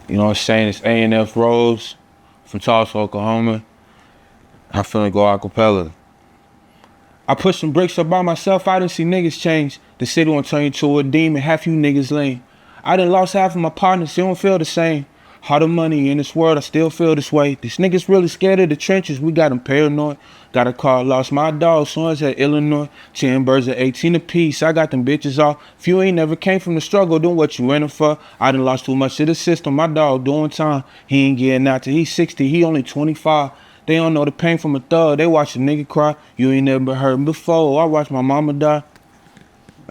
You know what I'm saying? It's ANF Rxse from Tulsa, Oklahoma. I'm finna go acapella. I put some bricks up by myself, I didn't see niggas change. The city won't turn you to a demon, half you niggas lame. I done lost half of my partners, they don't feel the same. All the money in this world, I still feel this way. These niggas really scared of the trenches, we got them paranoid. Got a car, lost my dog, sons at Illinois. 10 birds at 18 apiece, I got them bitches off. If you ain't never came from the struggle, then what you in it for? I done lost too much to the system, my dog doing time. He ain't getting out till he's 60, he only 25. They don't know the pain from a thug. They watch a nigga cry. You ain't never heard before. I watched my mama die. You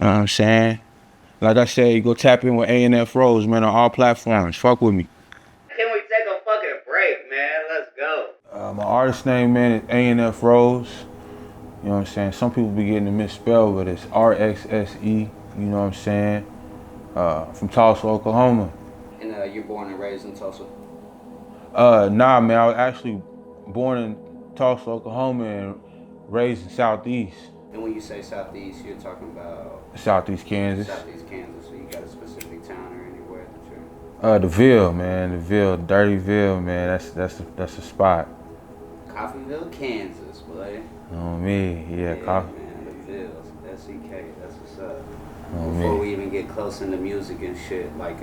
know what I'm saying? Like I said, you go tap in with ANF Rxse, man, on all platforms. Fuck with me. Can we take a fucking break, man? Let's go. My artist name, man, is ANF Rxse. You know what I'm saying? Some people be getting it misspelled, but it's Rxse. You know what I'm saying? From Tulsa, Oklahoma. And you're born and raised in Tulsa? Nah, man, I was actually born in Tulsa, Oklahoma, and raised in Southeast. And when you say Southeast, you're talking about? Southeast Kansas. Southeast Kansas. So you got a specific town or anywhere that you're? The Ville, man. The Ville, Dirty Ville, man. That's the spot. Coffeyville, Kansas, boy. On me, yeah. Man, the Villes, SEK, that's what's up. Before we even get close into music and shit, like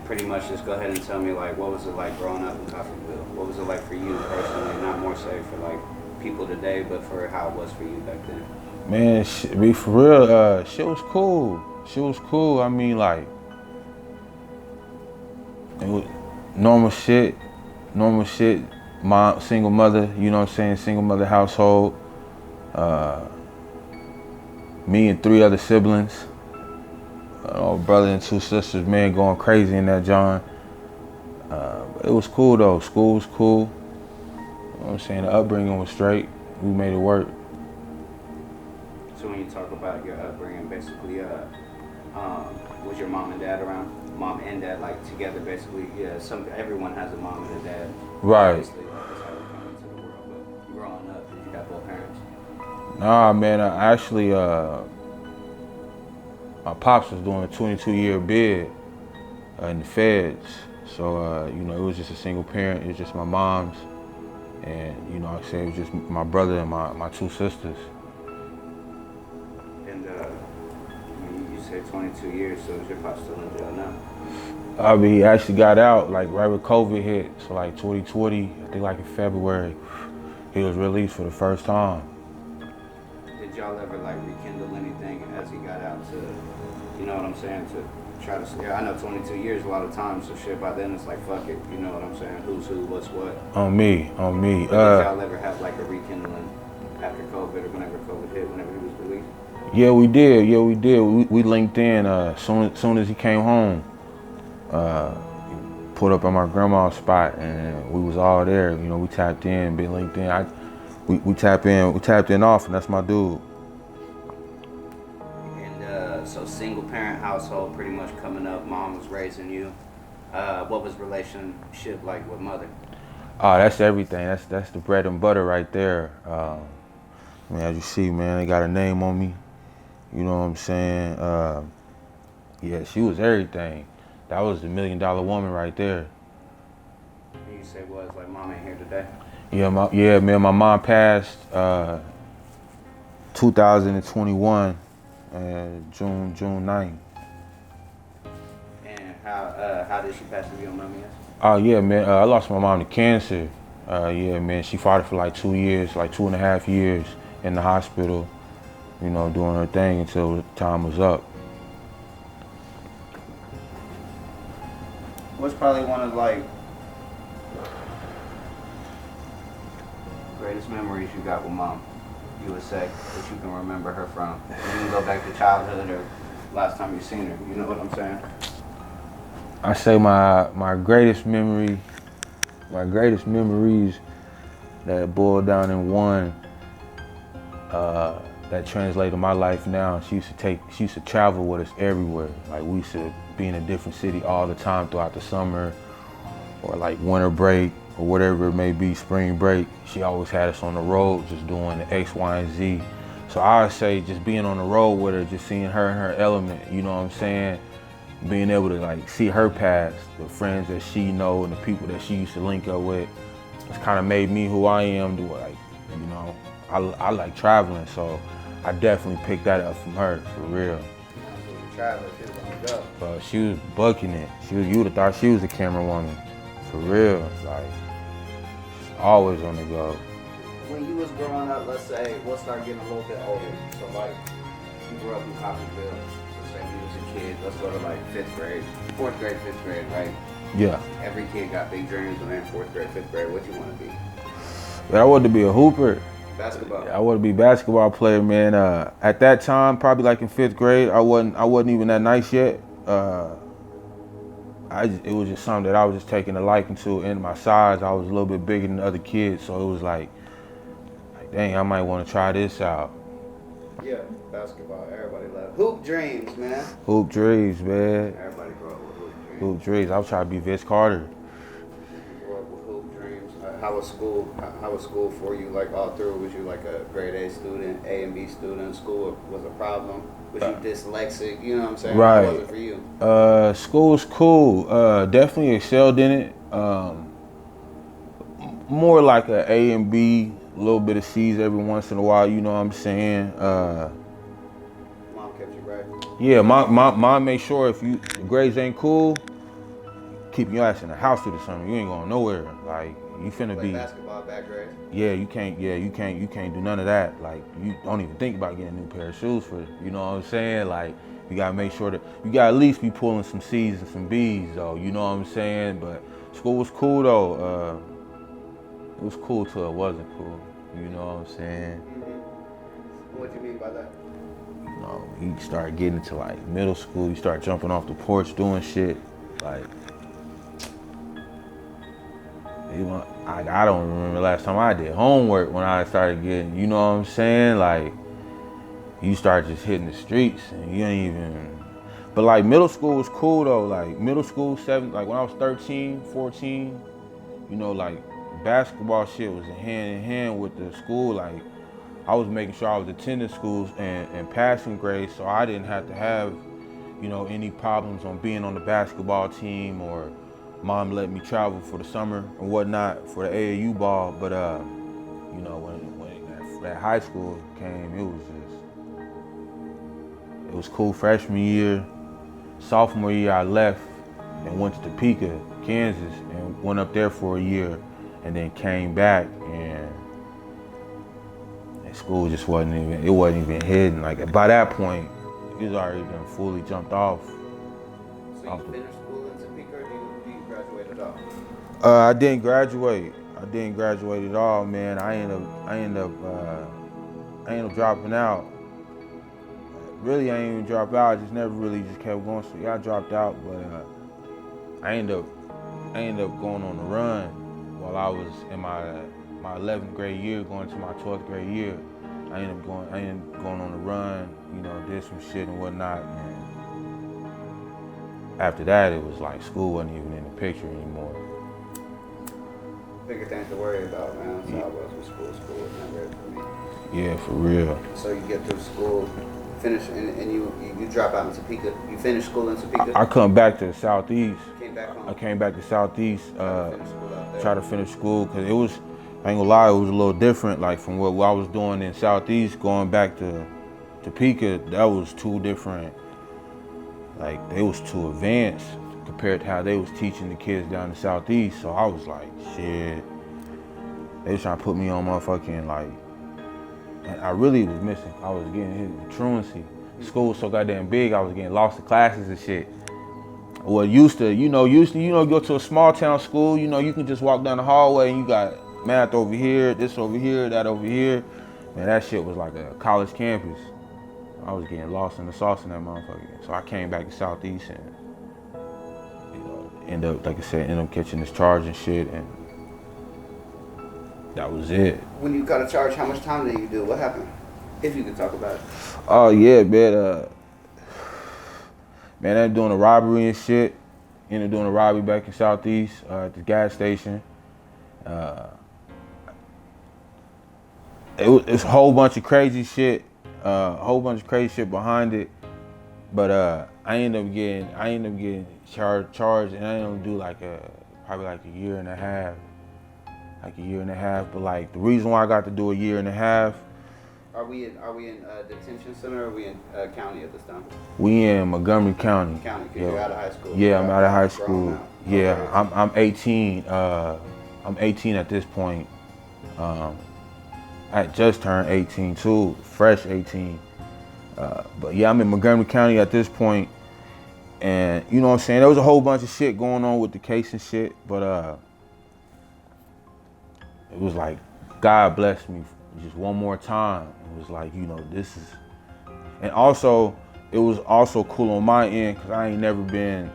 pretty much just go ahead and tell me, like, what was it like growing up in Coffeyville? What was it like for you personally? Not more so for like people today, but for how it was for you back then. Man, be for real, shit was cool. Shit was cool. I mean, like, it was normal shit. Mom, single mother, you know what I'm saying? Single mother household. Me and 3 other siblings. Brother and 2 sisters, man, going crazy in that John. But it was cool though. School was cool. You know what I'm saying? The upbringing was straight. We made it work. So when you talk about your upbringing, basically, was your mom and dad around? Mom and dad, like, together, basically? Yeah, everyone has a mom and a dad. Right. Obviously, like, that's how we come into the world. But growing up, did you have both parents? Nah, man, I actually, my pops was doing a 22-year bid in the feds. So, you know, it was just a single parent. It was just my mom's. And, you know, like I said, it was just my brother and my 2 sisters. And you said 22 years, so is your pop still in jail now? I mean, he actually got out, like, right when COVID hit. So, like, 2020, I think, like, in February, he was released for the first time. Did y'all ever, like, rekindle anything as he got out to, you know what I'm saying, to try to, yeah, I know 22 years a lot of times, so shit, by then it's like, fuck it, you know what I'm saying, who's who, what's what. On me. But did y'all ever have, like, a rekindling after COVID or whenever COVID hit, whenever he was released? Yeah, we did. We linked in soon as he came home. Put up at my grandma's spot, and we was all there. You know, we tapped in, been linked in. We tapped in off, and that's my dude. And so single parent household, pretty much coming up. Mom was raising you. What was relationship like with mother? Oh, that's everything. That's the bread and butter right there. I mean, as you see, man, they got a name on me. You know what I'm saying? Yeah, she was everything. That was the $1 million woman right there. You say was like, mom ain't here today? Yeah, man, my mom passed 2021, June 9th. And how did she pass, if you don't know me? Oh yeah, man, I lost my mom to cancer. Yeah, man, she fought it for like 2 years, like 2.5 years in the hospital, you know, doing her thing until time was up. What's probably one of, like, greatest memories you got with mom, you would say, that you can remember her from? You can go back to childhood or last time you seen her, you know what I'm saying? I say my greatest memories that boiled down in one that translated my life now. She used to travel with us everywhere. Like, we used to be in a different city all the time throughout the summer, or like winter break, or whatever it may be, spring break. She always had us on the road, just doing the X, Y, and Z. So I would say just being on the road with her, just seeing her in her element, you know what I'm saying? being able to like see her past, the friends that she know and the people that she used to link up with, it's kind of made me who I am. You know, I like traveling, so I definitely picked that up from her, for real. Traveling, she was on the go. But she was bucking it. You would have thought she was a camera woman, for real. Like, always on the go. When you was growing up, let's say, we'll start getting a little bit older. So like, you grew up in Coffeyville. Let's say you was a kid. Let's go to like 5th grade, 4th grade, 5th grade, right? Yeah. Every kid got big dreams when they're in 4th grade, 5th grade. What you want to be? But I wanted to be a hooper. Basketball. I wanted to be a basketball player, man. At that time, probably like in 5th grade, I wasn't even that nice yet. It was just something that I was just taking a liking to. In my size, I was a little bit bigger than other kids, so it was like dang, I might want to try this out. Yeah, basketball. Everybody loves hoop dreams, man. Hoop dreams, man. Everybody grew up with hoop dreams. Hoop dreams. I was trying to be Vince Carter. Grew up with hoop dreams. How was school? How was school for you? Like all through, was you like a grade A student, A and B student? School was a problem. Was you dyslexic? You know what I'm saying? Right. How was it for you? School was cool. Definitely excelled in it. More like a A and B, a little bit of C's every once in a while. You know what I'm saying? Mom kept you right. Yeah, mom made sure if the grades ain't cool, keep your ass in the house through the summer. You ain't going nowhere. Like you finna be basketball, bad grades. Yeah, you can't do none of that. Like you don't even think about getting a new pair of shoes for, you know what I'm saying? Like you gotta make sure that you gotta at least be pulling some C's and some B's though, you know what I'm saying? But school was cool though. It was cool till it wasn't cool. You know what I'm saying? Mm-hmm. What do you mean by that? You know, you start getting into like middle school, you start jumping off the porch doing shit. Like, you know, I don't remember the last time I did homework when I started getting, you know what I'm saying? Like, you start just hitting the streets and you ain't even, but like middle school was cool though. Like middle school, like when I was 13, 14, you know, like basketball shit was hand in hand with the school. Like I was making sure I was attending schools and passing grades, so I didn't have to have, you know, any problems on being on the basketball team, or mom let me travel for the summer and whatnot for the AAU ball. But you know, when that high school came, it was cool. Freshman year, sophomore year, I left and went to Topeka, Kansas, and went up there for a year, and then came back, and school just wasn't even hitting. Like by that point, it was already been fully jumped off. So you finished school in Topeka, or do you graduate at all? I didn't graduate. I didn't graduate at all, man. I ended up dropping out. Really, I ain't even dropped out. I just never really just kept going. So yeah, I dropped out, but I ended up going on the run while I was in my 11th grade year, going to my 12th grade year. I ended up going on the run, you know, did some shit and whatnot. And after that, it was like school wasn't even in the picture anymore. Bigger things to worry about, man. So I was with school. School was never it for me. Yeah, for real. So you get through school, finish, and you drop out in Topeka. You finish school in Topeka? I come back to the Southeast. Came back home? I came back to Southeast, Try to finish school, because it was, I ain't gonna lie, it was a little different, like from what I was doing in Southeast, going back to Topeka, that was too different. Like, they was too advanced compared to how they was teaching the kids down in Southeast. So I was like, shit. They was trying to put me on motherfucking, like, and I really was missing. I was getting hit with truancy. School was so goddamn big, I was getting lost in classes and shit. Well, used to go to a small town school, you know, you can just walk down the hallway and you got math over here, this over here, that over here. Man, that shit was like a college campus. I was getting lost in the sauce in that motherfucker. So I came back to Southeast and, you know, end up catching this charge and shit, and that was it. When you got a charge, how much time did you do? What happened? If you could talk about it. Oh yeah, man. Man, I ended up doing a robbery and shit. Ended up doing a robbery back in Southeast at the gas station. It was a whole bunch of crazy shit. Behind it. But I ended up getting charged, and I ended up do like probably like a year and a half. But like the reason why I got to do a year and a half. Are we in detention center, or are we in county at this time? We in Montgomery County. County, because you're out of high school. Yeah, I'm out of high school. Yeah, Okay. I'm 18. I'm 18 at this point. I just turned 18 too, fresh 18. But yeah, I'm in Montgomery County at this point, and you know what I'm saying. There was a whole bunch of shit going on with the case and shit, but it was like God blessed me just one more time. It was like, you know, this is, and also it was also cool on my end because I ain't never been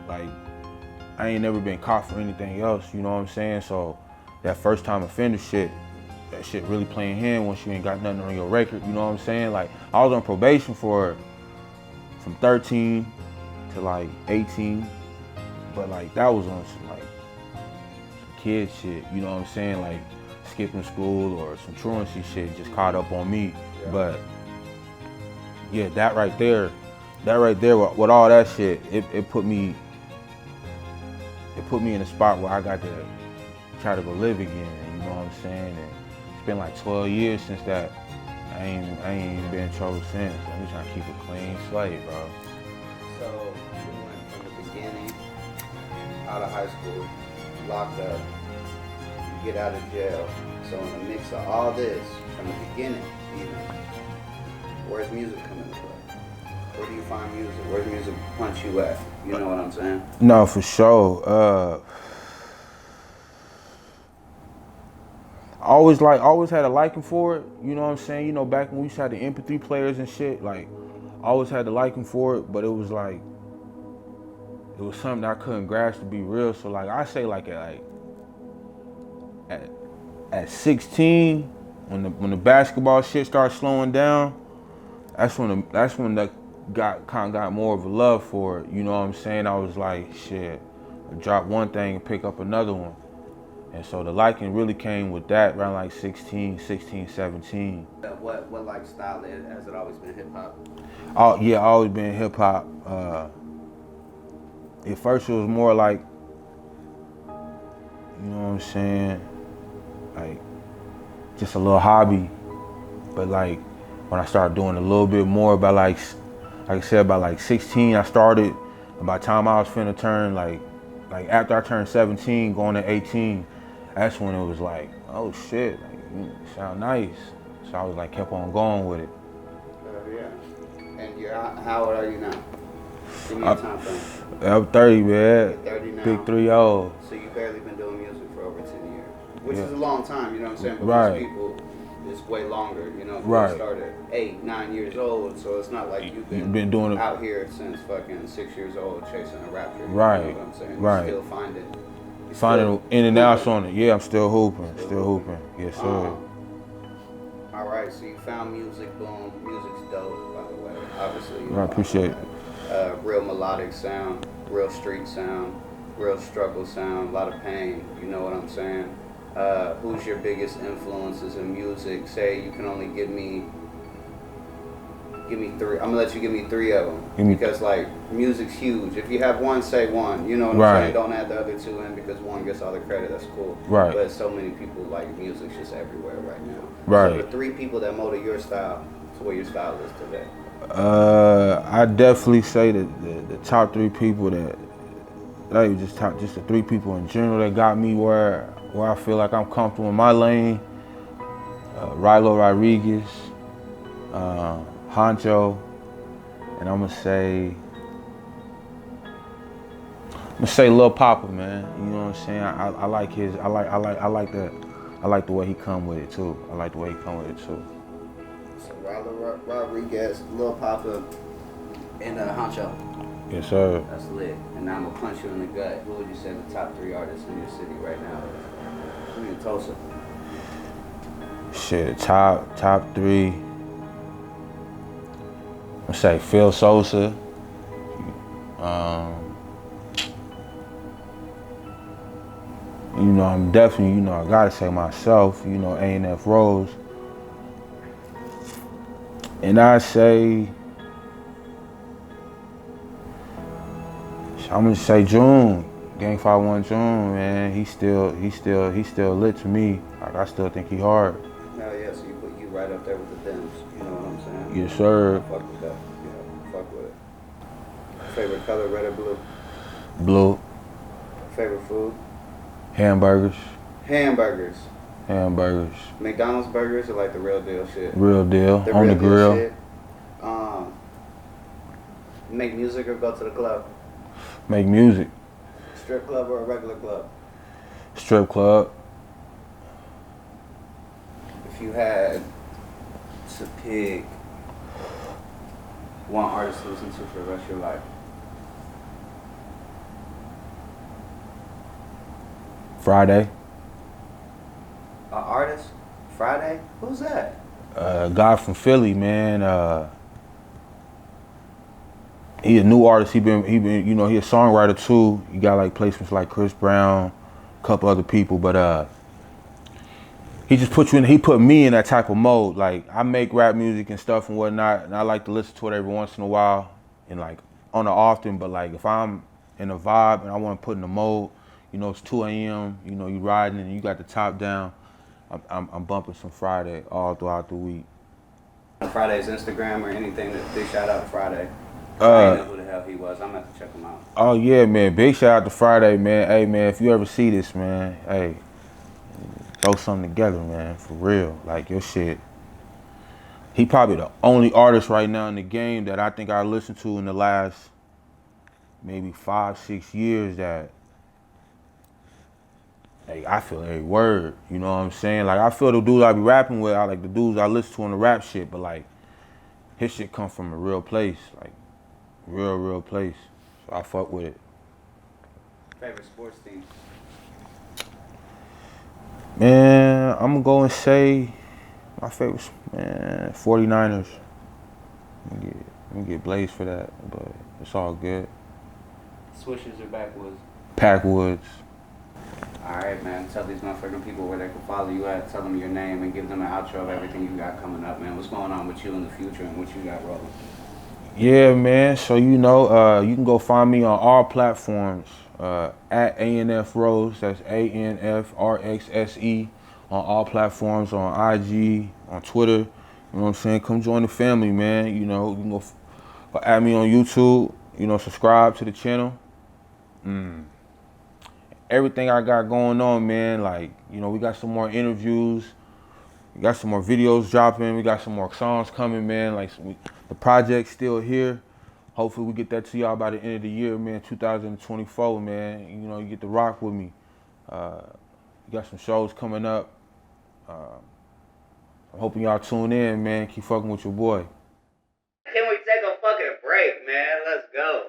caught for anything else. You know what I'm saying? So that first time offender shit, that shit really playing hand once you ain't got nothing on your record. You know what I'm saying? Like I was on probation for from 13 to like 18, but like that was on some like some kid shit. You know what I'm saying? Like skipping school or some truancy shit just caught up on me. Yeah. But yeah, that right there with all that shit, it put me in a spot where I got to try to go live again. You know what I'm saying? And it's been like 12 years since that. I ain't even been in trouble since. I'm just trying to keep a clean slate, bro. So you went from the beginning, out of high school, locked up, you get out of jail. So in the mix of all this, from the beginning even, where's music coming into play? Where do you find music? Where's music punch you at? You know what I'm saying? No, for sure. Always had a liking for it. You know what I'm saying? You know, back when we used to have the MP3 players and shit, like, always had the liking for it, but it was like, it was something I couldn't grasp to be real. So like, I say like at 16, when the basketball shit started slowing down, that's when that got more of a love for it. You know what I'm saying? I was like, shit, I drop one thing and pick up another one. And so the liking really came with that around like 16, 17. What like style has it always been hip hop? Oh yeah, always been hip hop. At first it was more like, you know what I'm saying, like just a little hobby. But like when I started doing a little bit more, about like I said, about like 16 I started, and by the time I was finna turn like after I turned 17 going to 18, that's when it was like, oh shit, like you sound nice. So I was like kept on going with it. Yeah. And how old are you now? Give me a time frame. I'm 30, man. You're 30 now. Big 3-0. So you've barely been doing music for over 10 years, which Yeah. is a long time, you know what I'm saying? But Right. most people, it's way longer, you know? Right. You started 8, 9 years old, so it's not like you've Been doing it out here since fucking 6 years old chasing a rap dream. Right. You know what I'm saying? Right. You're still finding in and outs on it. Yeah, I'm still hooping. Yes, sir. All right, so you found music, boom. Music's dope, by the way. Obviously. I appreciate it. Real melodic sound, real street sound, real struggle sound, a lot of pain. You know what I'm saying? Who's your biggest influences in music? Say you can only give me 3. I'm gonna let you give me 3 of them because like music's huge. If you have one, say one. You know what I'm saying? Don't add the other 2 in because one gets all the credit. That's cool. Right. But so many people like music's just everywhere right now. Right. So the 3 people that molded your style to where your style is today. I definitely say that the top 3 people that just the 3 people in general that got me where I feel like I'm comfortable in my lane. Rilo Rodriguez, Honcho, and I'm gonna say Lil Papa, man. You know what I'm saying? I like his. I like the way he come with it too. So Rilo Rodriguez, Lil Papa, and Honcho. Yes, sir. That's lit. And now I'm gonna punch you in the gut. Who would you say the top 3 artists in your city right now? Who in Tulsa? Shit, top 3. I say Phil Sosa. You know, I'm definitely, you know, I gotta say myself, you know, ANF Rxse. And I say I'm gonna say June. Gang 51 June, man. He still lit to me. Like I still think he hard. Hell yeah, so you put you right up there with the Dems. You know what I'm saying? Yes, sir. Fuck with that. Yeah, fuck with it. Favorite color, red or blue? Blue. Favorite food? Hamburgers. Hamburgers. Hamburgers. McDonald's burgers are like the real deal shit. Real deal. The On real the deal grill. shit. Make music or go to the club? Make music. Strip club or a regular club? Strip club. If you had to pick one artist to listen to for the rest of your life, Friday. an artist? Friday? Who's that? Guy from Philly, man. He a new artist. He been, you know, he a songwriter too. He got like placements like Chris Brown, a couple other people, but he just put you in. He put me in that type of mode. Like I make rap music and stuff and whatnot, and I like to listen to it every once in a while, and like on the often. But like if I'm in a vibe and I want to put in the mode, you know, it's 2 a.m. You know, you riding and you got the top down. I'm bumping some Friday all throughout the week. Friday's Instagram or anything. Big shout out to Friday. I didn't know who the hell he was. I'm gonna have to check him out. Oh yeah, man. Big shout out to Friday, man. Hey man, if you ever see this, man, hey, throw something together, man. For real. Like your shit. He probably the only artist right now in the game that I think I listened to in the last maybe 5-6 years that like I feel every word. You know what I'm saying? Like I feel the dudes I be rapping with, I like the dudes I listen to on the rap shit, but like his shit come from a real place. Like real place. So I fuck with it. Favorite sports team? Man, I'm gonna go and say my favorite, man, 49ers. I'm gonna get blazed for that, but it's all good. Swishers or backwoods? Packwoods. Alright, man. Tell these motherfucking people where they can follow you at. Tell them your name and give them an outro of everything you got coming up, man. What's going on with you in the future and what you got rolling? Yeah, man. So you know, you can go find me on all platforms at ANF Rxse. That's ANF Rxse on all platforms, on IG, on Twitter. You know what I'm saying? Come join the family, man. You know, you can go add me on YouTube. You know, subscribe to the channel. Everything I got going on, man. Like, you know, we got some more interviews. We got some more videos dropping. We got some more songs coming, man. Like, the project's still here. Hopefully we get that to y'all by the end of the year, man, 2024, man. You know, you get to rock with me. We got some shows coming up. I'm hoping y'all tune in, man. Keep fucking with your boy. Can we take a fucking break, man? Let's go.